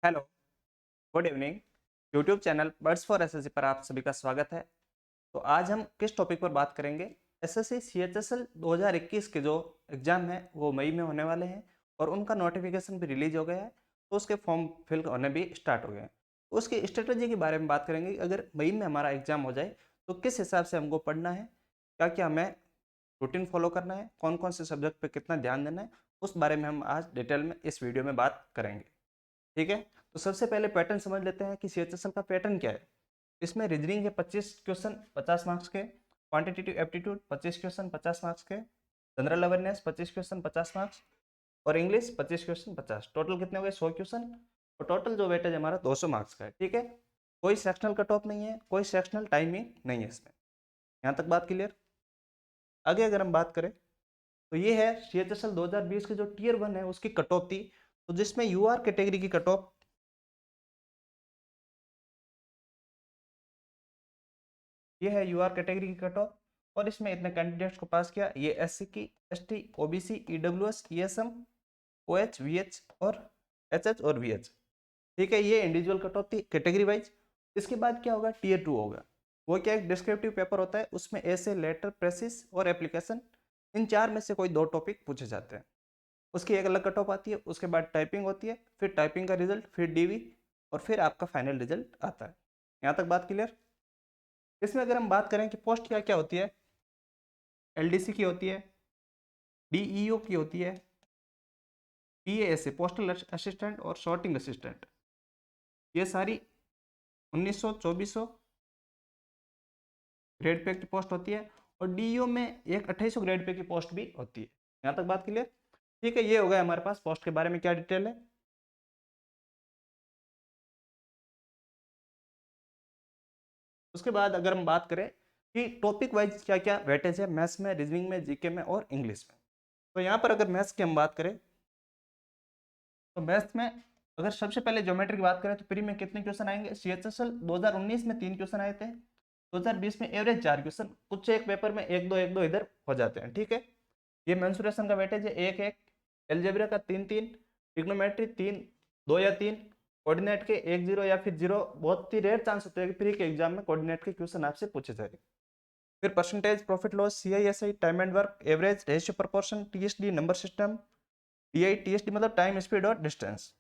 Hello, good evening. YouTube channel birds for SSC पर आप सभी का स्वागत है। तो आज हम किस टॉपिक पर बात करेंगे? एसएससी सीएचएसएल 2021 के जो एग्ज़ाम हैं वो मई में होने वाले हैं और उनका नोटिफिकेशन भी रिलीज हो गया है, तो उसके फॉर्म फिल होने भी स्टार्ट हो गए हैं। तो उसकी स्ट्रेटजी के बारे में बात करेंगे। अगर मई में हमारा एग्ज़ाम हो जाए तो किस हिसाब से हमको पढ़ना है, क्या क्या हमें रूटीन फॉलो करना है, कौन कौन से सब्जेक्ट पर कितना ध्यान देना है, उस बारे में हम आज डिटेल में इस वीडियो में बात करेंगे। ठीक है, तो सबसे पहले पैटर्न समझ लेते हैं कि सीएचएसएल का पैटर्न क्या है। इसमें रीजनिंग के 25 क्वेश्चन 50 मार्क्स के, क्वांटिटेटिव एप्टीट्यूड 25 क्वेश्चन 50 मार्क्स के, जनरल अवेयरनेस 25 क्वेश्चन 50 मार्क्स और इंग्लिश 25 क्वेश्चन 50। टोटल कितने हो गए? 100 क्वेश्चन और टोटल जो वेटेज हमारा 200 मार्क्स का है। ठीक है, कोई सेक्शनल कट ऑफ नहीं है, कोई सेक्शनल टाइमिंग नहीं है इसमें। यहाँ तक बात क्लियर। आगे अगर हम बात करें तो ये है सीएचएसएल 2020 के जो टीयर 1 है उसकी कट ऑफ थी, तो जिसमें यूआर कैटेगरी की कट ऑफ, ये है यूआर कैटेगरी की कट ऑफ और इसमें इतने कैंडिडेट्स को पास किया। ये एससी की, ST, OBC, EWS, ESM, OH, VH और एचएच और वीएच। ठीक है, ये इंडिविजुअल कट ऑफ थी कैटेगरी वाइज। इसके बाद क्या होगा? टीयर 2 होगा। वो क्या, एक डिस्क्रिप्टिव पेपर होता है, उसमें ऐसे लेटर, प्रेसिस और एप्लीकेशन, इन चार में से कोई दो टॉपिक पूछे जाते हैं। उसकी एक अलग कट ऑफ आती है। उसके बाद टाइपिंग होती है, फिर टाइपिंग का रिजल्ट, फिर डीवी और फिर आपका फाइनल रिजल्ट आता है। यहाँ तक बात क्लियर। इसमें अगर हम बात करें कि पोस्ट क्या क्या होती है, एलडीसी की होती है, डीईओ की होती है, पीएएसए पोस्टल असिस्टेंट और सॉर्टिंग असिस्टेंट, ये सारी 1900 2400 ग्रेड पे की पोस्ट होती है और डीईओ में एक 2800 ग्रेड पे की पोस्ट भी होती है। यहाँ तक बात क्लियर। ठीक है, ये हो गया हमारे पास पोस्ट के बारे में क्या डिटेल है। उसके बाद अगर हम बात करें कि टॉपिक वाइज क्या क्या वेटेज है मैथ्स में, रीजनिंग में, जीके में और इंग्लिश में, तो यहाँ पर अगर मैथ्स की हम बात करें तो मैथ्स में अगर सबसे पहले ज्योमेट्री की बात करें तो प्री में कितने क्वेश्चन आएंगे? सीएचएसएल 2019 में 3 क्वेश्चन आए थे, 2020 में एवरेज 4 क्वेश्चन, कुछ एक पेपर में एक दो इधर हो जाते हैं। ठीक है, ये मेंसुरेशन का वेटेज है 1-1, एलजेब्रा का 3-3, ट्रिग्नोमेट्री 3, 2 या 3, कोऑर्डिनेट के 1-0 या फिर 0। बहुत ही रेयर चांस होते हैं कि प्री के एग्जाम में कोऑर्डिनेट के क्वेश्चन आपसे पूछे जाएंगे। फिर percentage, profit loss, CISI, time and work, average, ratio proportion, TSD, number system, DI, TSD मतलब टाइम, स्पीड और distance,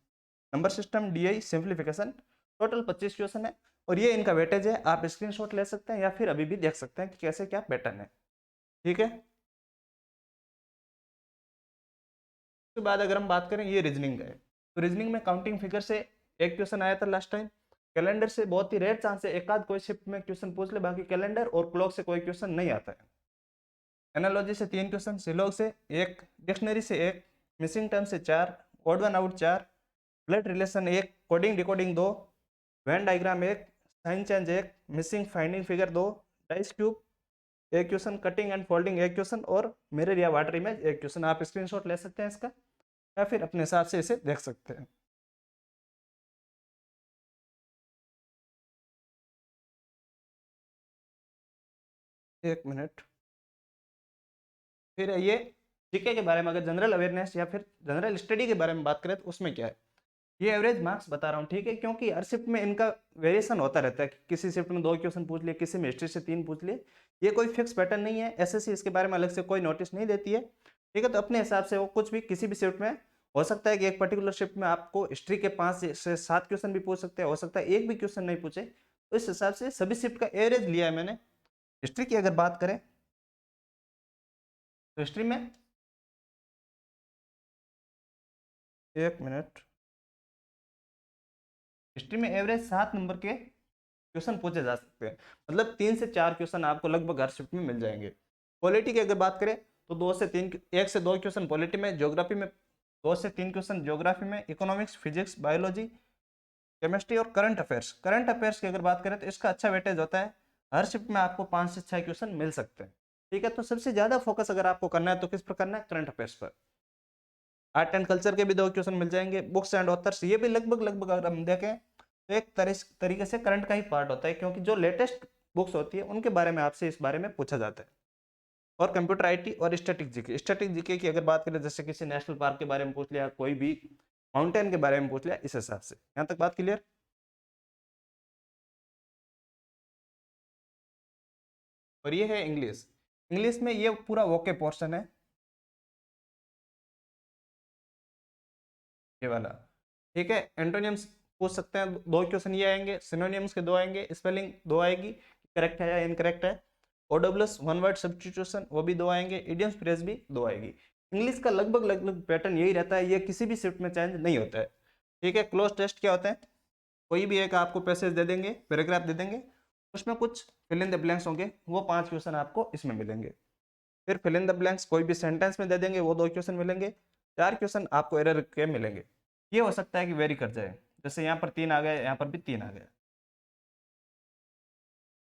number system, DI, simplification. Total 25 question है और ये इनका वेटेज है। आप स्क्रीनशॉट ले सकते हैं या फिर अभी भी देख सकते हैं कि कैसे क्या पैटर्न है। ठीक है, उसके बाद अगर हम बात करें ये रीजनिंग है, तो रीजनिंग में काउंटिंग फिगर से एक क्वेश्चन आया था लास्ट टाइम। कैलेंडर से बहुत ही रेयर चांस है, एक आध कोई शिफ्ट में क्वेश्चन पूछ ले, बाकी कैलेंडर और क्लॉक से कोई क्वेश्चन नहीं आता है। एनालॉजी से 3 क्वेश्चन, सिलॉग से 1, डिक्शनरी से 1, मिसिंग टर्म से 4, odd one out 4, blood relation 1, coding decoding 2, Venn diagram 1, sign change 1, missing finding figure 2, dice cube 1 question, cutting and folding 1 question और मिरर या वाटर इमेज 1 क्वेश्चन। आप स्क्रीनशॉट ले सकते हैं इसका या फिर अपने हिसाब से इसे देख सकते हैं। एक मिनट। फिर ये जीके के बारे में, अगर जनरल अवेयरनेस या फिर जनरल स्टडी के बारे में बात करें तो उसमें क्या है, ये एवरेज मार्क्स बता रहा हूँ। ठीक है, क्योंकि हर शिफ्ट में इनका वेरिएशन होता रहता है, किसी शिफ्ट में 2 क्वेश्चन पूछ लिए, किसी में हिस्ट्री से 3 पूछ लिए। ये कोई फिक्स पैटर्न नहीं है, एसएससी इसके बारे में अलग से कोई नोटिस नहीं देती है। ठीक है, तो अपने हिसाब से वो कुछ भी किसी भी शिफ्ट में हो सकता है कि एक पर्टिकुलर शिफ्ट में आपको हिस्ट्री के 5 से 7 क्वेश्चन भी पूछ सकते हैं, हो सकता है एक भी क्वेश्चन नहीं पूछे। तो इस हिसाब से सभी शिफ्ट का एवरेज लिया है मैंने। हिस्ट्री की अगर बात करें तो हिस्ट्री में, एक मिनट, हिस्ट्री में एवरेज 7 नंबर के क्वेश्चन पूछे जा सकते हैं, मतलब 3 से 4 क्वेश्चन आपको लगभग हर शिफ्ट में मिल जाएंगे। पॉलिटी की अगर बात करें तो 2 से 3, 1 से 2 क्वेश्चन पॉलिटी में, ज्योग्राफी में 2 से 3 क्वेश्चन ज्योग्राफी में, इकोनॉमिक्स, फिजिक्स, बायोलॉजी, केमिस्ट्री और करंट अफेयर्स। करंट अफेयर्स की अगर बात करें तो इसका अच्छा वेटेज होता है, हर शिफ्ट में आपको 5 से 6 क्वेश्चन मिल सकते हैं। ठीक है, तो सबसे ज्यादा फोकस अगर आपको करना है तो किस पर करना है? करंट अफेयर्स पर। आर्ट एंड कल्चर के भी 2 क्वेश्चन मिल जाएंगे, बुक्स एंड ऑथर्स, ये भी लगभग लगभग अगर हम देखें तो एक तरीके से करंट का ही पार्ट होता है, क्योंकि जो लेटेस्ट बुक्स होती है उनके बारे में आपसे इस बारे में पूछा जाता है। और कंप्यूटर आईटी और स्टैटिक जीके। स्टैटिक जीके की अगर बात करें, जैसे किसी नेशनल पार्क के बारे में पूछ लिया, कोई भी माउंटेन के बारे में पूछ लिया इस हिसाब से। यहाँ तक बात क्लियर। और ये है इंग्लिश। इंग्लिश में ये पूरा वोके पोर्शन है, ये वाला। ठीक है, एंटोनियम्स पूछ सकते हैं, दो क्वेश्चन ये आएंगे, सिनोनियम्स के दो आएंगे, स्पेलिंग दो आएगी, करेक्ट है या इनकरेक्ट है। ओडब्ल्यूएस वन वर्ड सब्स्टिट्यूशन वो भी दो आएंगे, इडियम्स फ्रेज भी दो आएगी। इंग्लिश का लगभग लगभग पैटर्न यही रहता है, ये किसी भी शिफ्ट में चेंज नहीं होता है। ठीक है, क्लोज टेस्ट क्या होता है, कोई भी एक आपको पैसेज दे देंगे, पैराग्राफ दे देंगे, उसमें कुछ फिल इन द ब्लैंक्स होंगे, वो 5 क्वेश्चन आपको इसमें मिलेंगे। फिर फिल इन द ब्लैंक्स कोई भी सेंटेंस में दे देंगे, वो 2 क्वेश्चन मिलेंगे, 4 क्वेश्चन आपको एरर के मिलेंगे। ये हो सकता है कि वेरी कर जाए, जैसे यहाँ पर 3 आ गए, यहाँ पर भी 3 आ गए।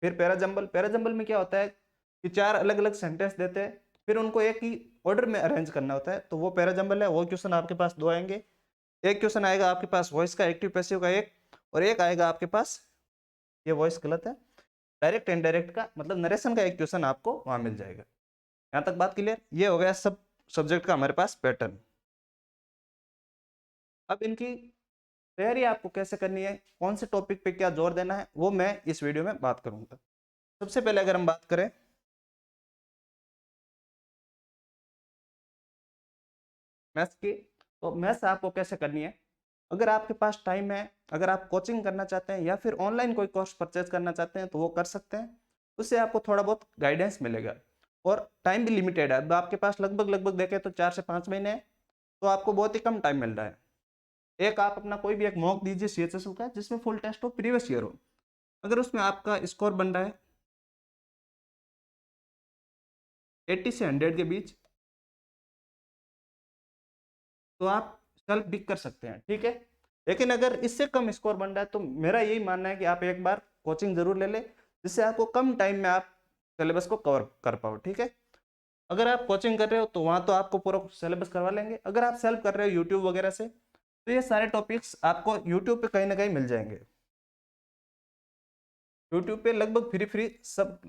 फिर पैराजंबल, पैराजंबल में क्या होता है कि 4 अलग अलग सेंटेंस देते हैं, फिर उनको एक ही ऑर्डर में अरेंज करना होता है, तो वो पैराजंबल है। वो क्वेश्चन आपके पास 2 आएंगे, एक क्वेश्चन आएगा आपके पास वॉइस का, एक्टिव पैसिव का एक, और एक आएगा आपके पास, ये वॉइस गलत है, डायरेक्ट इनडायरेक्ट का, मतलब नरेशन का एक क्वेश्चन आपको वहां मिल जाएगा। यहाँ तक बात क्लियर। ये हो गया सब सब्जेक्ट का हमारे पास पैटर्न। अब इनकी तैयारी आपको कैसे करनी है, कौन से टॉपिक पे क्या जोर देना है, वो मैं इस वीडियो में बात करूंगा। सबसे पहले अगर हम बात करें मैथ्स की, तो मैथ्स आपको कैसे करनी है। अगर आपके पास टाइम है, अगर आप कोचिंग करना चाहते हैं या फिर ऑनलाइन कोई कोर्स परचेज करना चाहते हैं तो वो कर सकते हैं, उससे आपको थोड़ा बहुत गाइडेंस मिलेगा। और टाइम भी लिमिटेड है, अब आपके पास लगभग लगभग देखें तो 4 से 5 महीने हैं, तो आपको बहुत ही कम टाइम मिल रहा है। एक आप अपना कोई भी एक मॉक दीजिए सीएचएसएल का, जिसमें फुल टेस्ट हो, प्रीवियस ईयर हो, अगर उसमें आपका स्कोर बन रहा है 80 से 100 के बीच, तो आप सेल्फ पिक कर सकते हैं। ठीक है, लेकिन अगर इससे कम स्कोर बन रहा है तो मेरा यही मानना है कि आप एक बार कोचिंग जरूर ले लें, जिससे आपको कम टाइम में आप सिलेबस को कवर कर पाओ। ठीक है, अगर आप कोचिंग कर रहे हो तो वहां तो आपको पूरा सिलेबस करवा लेंगे, अगर आप सेल्फ कर रहे हो यूट्यूब वगैरह से, तो ये सारे टॉपिक्स आपको यूट्यूब पे कहीं ना कहीं मिल जाएंगे। यूट्यूब पे लगभग फ्री फ्री सब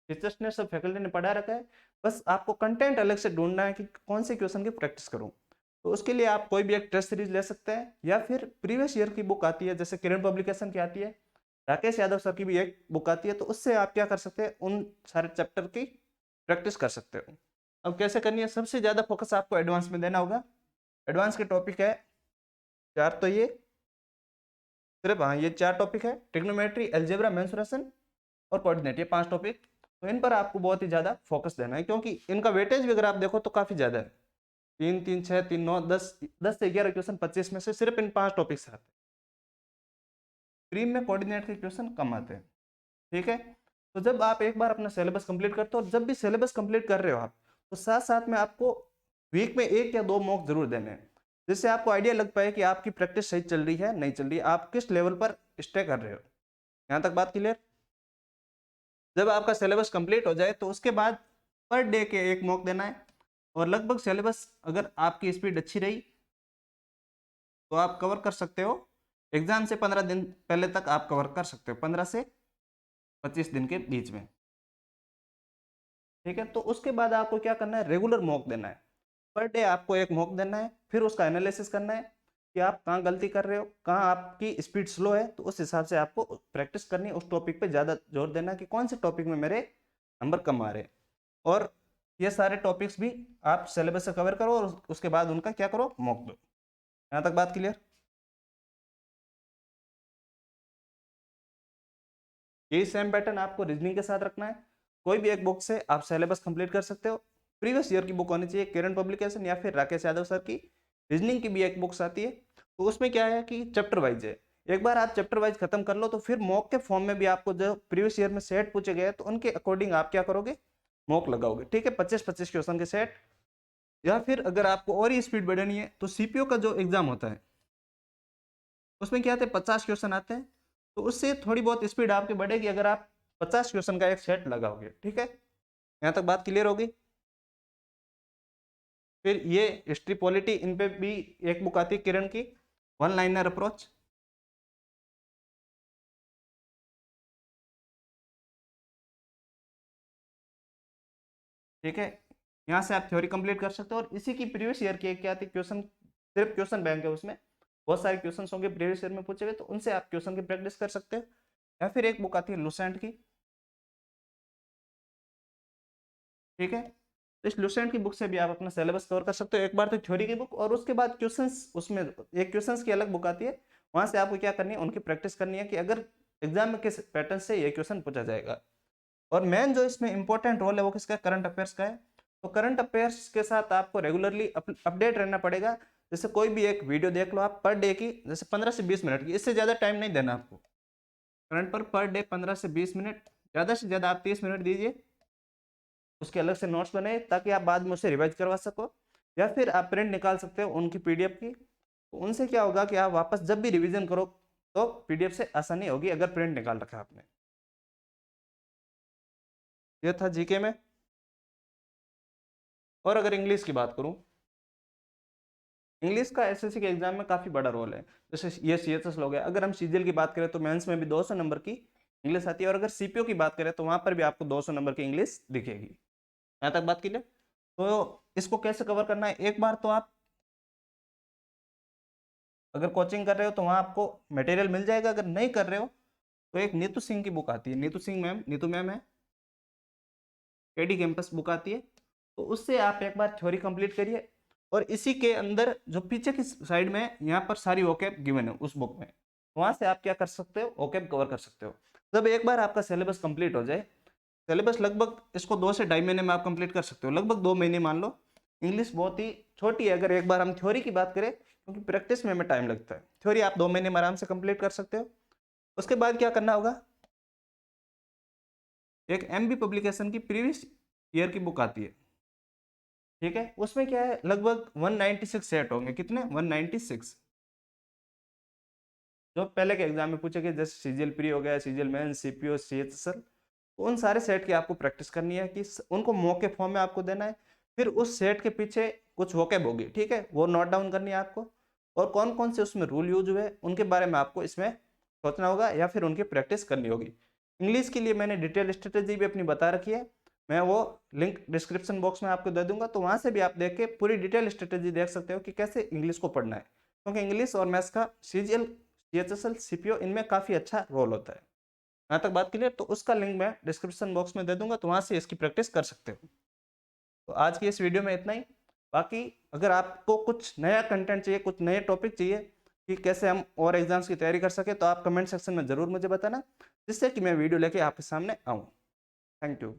टीचर्स ने, सब फैकल्टी ने पढ़ा रखा है, बस आपको कंटेंट अलग से ढूंढना है कि कौन से क्वेश्चन की प्रैक्टिस करूं। तो उसके लिए आप कोई भी एक टेस्ट सीरीज ले सकते हैं, या फिर प्रीवियस ईयर की बुक आती है, जैसे किरण पब्लिकेशन की आती है, राकेश यादव सर की भी एक बुक आती है, तो उससे आप क्या कर सकते हैं, उन सारे चैप्टर की प्रैक्टिस कर सकते हो। अब कैसे करनी है, सबसे ज़्यादा फोकस आपको एडवांस में देना होगा। एडवांस के टॉपिक है 4, तो ये सिर्फ, हाँ, ये 4 टॉपिक है, ट्रिग्नोमेट्री, अलजेब्रा, मेंसुरेशन और कोऑर्डिनेट, ये 5 टॉपिक। तो इन पर आपको बहुत ही ज़्यादा फोकस देना है, क्योंकि इनका वेटेज भी अगर आप देखो तो काफ़ी ज़्यादा है, 3 3 6 3 9 10, 10 से 11 क्वेश्चन 25 में से सिर्फ इन 5 टॉपिक से आते हैं। प्रीम में कोऑर्डिनेट के क्वेश्चन कम आते हैं। ठीक है, तो जब आप एक बार अपना सिलेबस कंप्लीट करते हो, और जब भी सिलेबस कंप्लीट कर रहे हो आप, तो साथ साथ में आपको वीक में 1 या 2 मॉक जरूर देने हैं, जिससे आपको आइडिया लग पाए कि आपकी प्रैक्टिस सही चल रही है नहीं चल रही है, आप किस लेवल पर स्टे कर रहे हो। यहाँ तक बात क्लियर। जब आपका सिलेबस कंप्लीट हो जाए तो उसके बाद पर डे के 1 मॉक देना है, और लगभग सिलेबस अगर आपकी स्पीड अच्छी रही तो आप कवर कर सकते हो, एग्जाम से 15 दिन पहले तक आप कवर कर सकते हो, 15 से 25 दिन के बीच में। ठीक है, तो उसके बाद आपको क्या करना है, रेगुलर मॉक देना है, पर डे आपको 1 मॉक देना है, फिर उसका एनालिसिस करना है कि आप कहाँ गलती कर रहे हो, कहाँ आपकी स्पीड स्लो है, तो उस हिसाब से आपको प्रैक्टिस करनी है, उस टॉपिक पे ज़्यादा जोर देना है कि कौन से टॉपिक में मेरे नंबर कम आ रहे हैं। और ये सारे टॉपिक्स भी आप सिलेबस से कवर करो, और उसके बाद उनका क्या करो, मॉक दो। यहाँ तक बात क्लियर। यही सेम पैटर्न आपको रीजनिंग के साथ रखना है, कोई भी एक बुक से आप सिलेबस कंप्लीट कर सकते हो, प्रीवियस ईयर की बुक होनी चाहिए, किरण पब्लिकेशन या फिर राकेश यादव सर की रीजनिंग की भी एक बुक्स आती है, तो उसमें क्या है कि चैप्टर वाइज है, एक बार आप चैप्टर वाइज खत्म कर लो तो फिर मॉक के फॉर्म में भी आपको जो प्रीवियस ईयर में सेट पूछे गए तो उनके अकॉर्डिंग आप क्या करोगे, मॉक लगाओगे। ठीक है, 25-25 क्वेश्चन के सेट। या फिर अगर आपको और ही स्पीड बढ़ानी है तो सीपीओ का जो एग्जाम होता है उसमें क्या आते हैं, 50 क्वेश्चन आते हैं, तो उससे थोड़ी बहुत स्पीड आपकी बढ़ेगी अगर आप 50 क्वेश्चन का एक सेट लगाओगे। ठीक है, यहाँ तक बात क्लियर होगी। फिर ये हिस्ट्री पॉलिटी, इन पे भी एक बुक आती है किरण की, वन लाइनर अप्रोच। ठीक है, यहाँ से आप थ्योरी कंप्लीट कर सकते हो, और इसी की प्रीवियस ईयर की क्या आती है क्वेश्चन, सिर्फ क्वेश्चन बैंक है उसमें, बहुत सारे क्वेश्चन होंगे प्रीवियस ईयर में पूछे हुए, तो उनसे आप क्वेश्चन की प्रैक्टिस कर सकते हो। या फिर एक बुक आती है लुसेंट की, ठीक है, तो इस लुसेंट की बुक से भी आप अपना सिलेबस कवर कर सकते हो। एक बार तो थ्योरी की बुक, और उसके बाद क्वेश्चंस, उसमें एक क्वेश्चंस की अलग बुक आती है, वहां से आपको क्या करनी है, उनकी प्रैक्टिस करनी है कि अगर एग्जाम में किस पैटर्न से ये क्वेश्चन पूछा जाएगा। और मेन जो इसमें इंपॉर्टेंट रोल है वो किसका, करंट अफेयर्स का है। तो करंट अफेयर्स के साथ आपको रेगुलरली अपडेट रहना पड़ेगा। जैसे कोई भी एक वीडियो देख लो आप पर डे की, जैसे 15 से 20 मिनट की, इससे ज़्यादा टाइम नहीं देना आपको करंट पर डे 15 से 20 मिनट, ज़्यादा से ज़्यादा आप 30 मिनट दीजिए। उसके अलग से नोट्स बने ताकि आप बाद में उसे रिवाइज करवा सको, या फिर आप प्रिंट निकाल सकते हो उनकी पीडीएफ की। तो उनसे क्या होगा कि आप वापस जब भी रिवीजन करो तो पीडीएफ से आसानी होगी अगर प्रिंट निकाल रखा है आपने। ये था जीके में। और अगर इंग्लिश की बात करूं, इंग्लिश का एसएससी के एग्जाम में काफी बड़ा रोल है। जैसे ये सीएचएस हो गया, अगर हम सीजीएल की बात करें तो मेंस में भी 200 नंबर की इंग्लिश आती है, और अगर सीपीओ की बात करें तो वहां पर भी आपको 200 नंबर की इंग्लिश दिखेगी। यहाँ तक बात क्लियर। तो इसको कैसे कवर करना है, एक बार तो आप अगर कोचिंग कर रहे हो तो वहां आपको मटेरियल मिल जाएगा। अगर नहीं कर रहे हो तो एक नीतू सिंह की बुक आती है, नीतू सिंह मैम, नीतू मैम है, एडी कैंपस बुक आती है, तो उससे आप एक बार थ्योरी कंप्लीट करिए। और इसी के अंदर जो पीछे की साइड में यहाँ पर सारी ओकेब गिवन है उस बुक में, वहां से आप क्या कर सकते हो, ओकेब कवर कर सकते हो। जब एक बार आपका सिलेबस कंप्लीट हो जाए, सिलेबस लगभग इसको 2 से ढाई महीने में आप कंप्लीट कर सकते हो, लगभग 2 महीने मान लो। इंग्लिश बहुत ही छोटी है अगर एक बार हम थ्योरी की बात करें, क्योंकि प्रैक्टिस में हमें टाइम लगता है। थ्योरी आप 2 महीने में आराम से कंप्लीट कर सकते हो। उसके बाद क्या करना होगा, एक एमबी पब्लिकेशन की प्रीवियस ईयर की बुक आती है, ठीक है, उसमें क्या है, लगभग 196 सेट होंगे, कितने, 196, जो पहले के एग्जाम में पूछे गए, जैसे सीजीएल प्री हो गया, सीजीएल मेन, सीपीओ, सीएचएसएल, उन सारे सेट की आपको प्रैक्टिस करनी है कि उनको मॉक फॉर्म में आपको देना है। फिर उस सेट के पीछे कुछ वोकेब होगी, ठीक है, वो नोट डाउन करनी है आपको, और कौन कौन से उसमें रूल यूज हुए उनके बारे में आपको इसमें सोचना होगा या फिर उनकी प्रैक्टिस करनी होगी। इंग्लिश के लिए मैंने डिटेल स्ट्रेटेजी भी अपनी बता रखी है, मैं वो लिंक डिस्क्रिप्शन बॉक्स में आपको दे दूंगा, तो वहां से भी आप देख के पूरी डिटेल स्ट्रेटेजी देख सकते हो कि कैसे इंग्लिश को पढ़ना है, क्योंकि इंग्लिश और मैथ्स का सीजीएल, सीएचएसएल, सीपीओ इनमें काफी अच्छा रोल होता है। यहाँ तक बात क्लियर, तो उसका लिंक मैं डिस्क्रिप्शन बॉक्स में दे दूंगा, तो वहां से इसकी प्रैक्टिस कर सकते हो। तो आज की इस वीडियो में इतना ही। बाकी अगर आपको कुछ नया कंटेंट चाहिए, कुछ नए टॉपिक चाहिए कि कैसे हम और एग्जाम्स की तैयारी कर सके, तो आप कमेंट सेक्शन में जरूर मुझे बताना, जिससे कि मैं वीडियो लेके आपके सामने आऊँ। Thank you.